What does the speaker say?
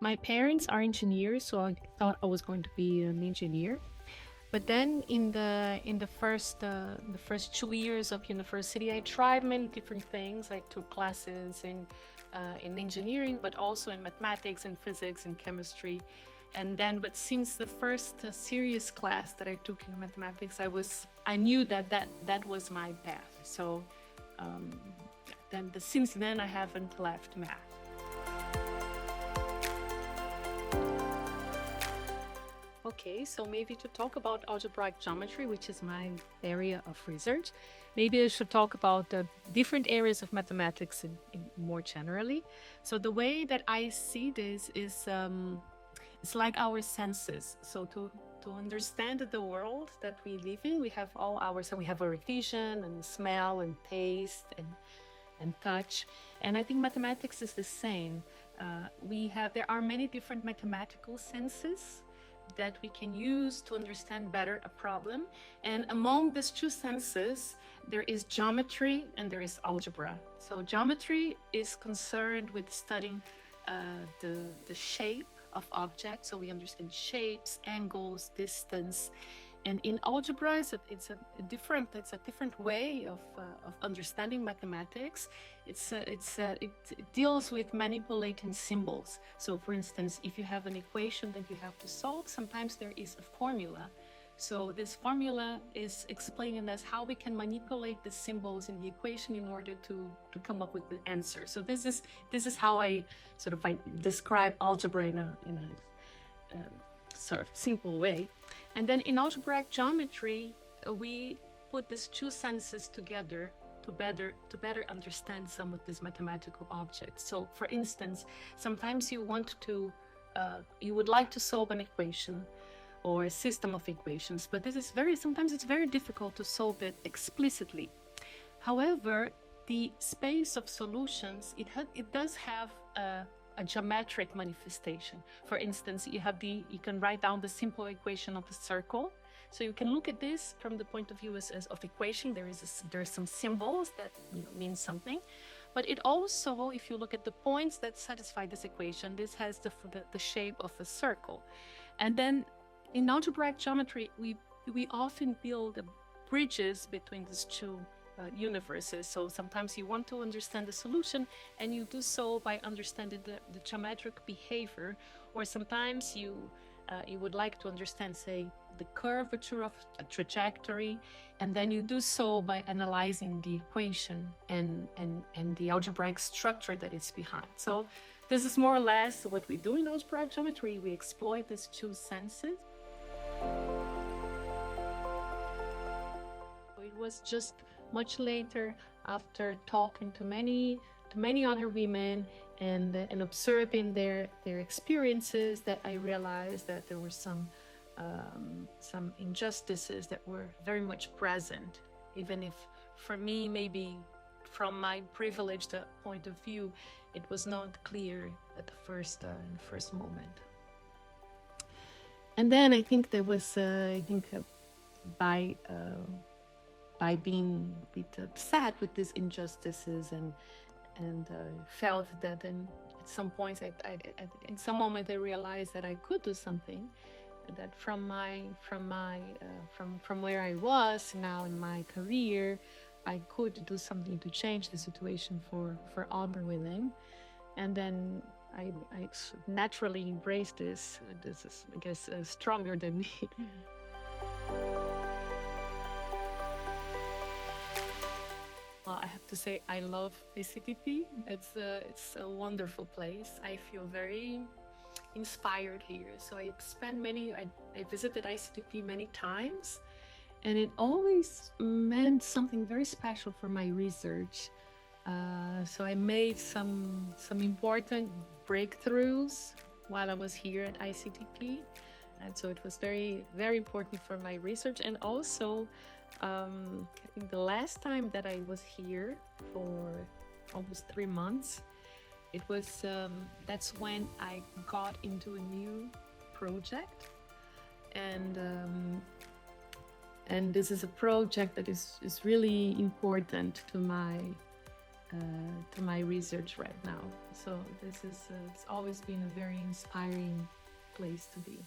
My parents are engineers, so I thought I was going to be an engineer. But then in the first 2 years of university, I tried many different things. I took classes in engineering, but also in mathematics and physics and chemistry. But since the first serious class that I took in mathematics, I knew that was my path. So um, since then I haven't left math. Okay, so maybe to talk about algebraic geometry, which is my area of research, maybe I should talk about the different areas of mathematics in more generally. So the way that I see this is it's like our senses. So to understand the world that we live in, we have so we have our vision and smell and taste and touch. And I think mathematics is the same. There are many different mathematical senses that we can use to understand better a problem. And among these two senses, there is geometry and there is algebra. So geometry is concerned with studying the shape of objects. So we understand shapes, angles, distance. And in algebra, it's a different way of understanding mathematics. It deals with manipulating symbols. So, for instance, if you have an equation that you have to solve, sometimes there is a formula. So this formula is explaining us how we can manipulate the symbols in the equation in order to come up with the answer. So this is how I describe algebra in a sort of simple way. And then in algebraic geometry, we put these two senses together to better understand some of these mathematical objects. So, for instance, sometimes you would like to solve an equation or a system of equations, but sometimes it's very difficult to solve it explicitly. However, the space of solutions, it does have a geometric manifestation. For instance, you can write down the simple equation of a circle. So you can look at this from the point of view of equation. There are some symbols that mean something, but it also, if you look at the points that satisfy this equation, this has the shape of a circle. And then in algebraic geometry, we often build bridges between these two universes. So sometimes you want to understand the solution, and you do so by understanding the geometric behavior, or sometimes you would like to understand, say, the curvature of a trajectory, and then you do so by analyzing the equation and the algebraic structure that is behind. So this is more or less what we do in algebraic geometry. We exploit these two senses. It was just much later, after talking to many other women and observing their experiences, that I realized that there were some injustices that were very much present, even if for me, maybe from my privileged point of view, it was not clear at the first moment. And then I think there was by being a bit upset with these injustices and felt that then at some points in some moment I realized that I could do something, that from where I was now in my career, I could do something to change the situation for other women. And then I naturally embraced this. This is, I guess, stronger than me. I have to say I love ICTP. It's a wonderful place. I feel very inspired here. So I visited ICTP many times, and it always meant something very special for my research. So I made some important breakthroughs while I was here at ICTP, and so it was very, very important for my research. And also, I think the last time that I was here for almost 3 months, it was that's when I got into a new project, and this is a project that is really important to my to my research right now. So this is it's always been a very inspiring place to be.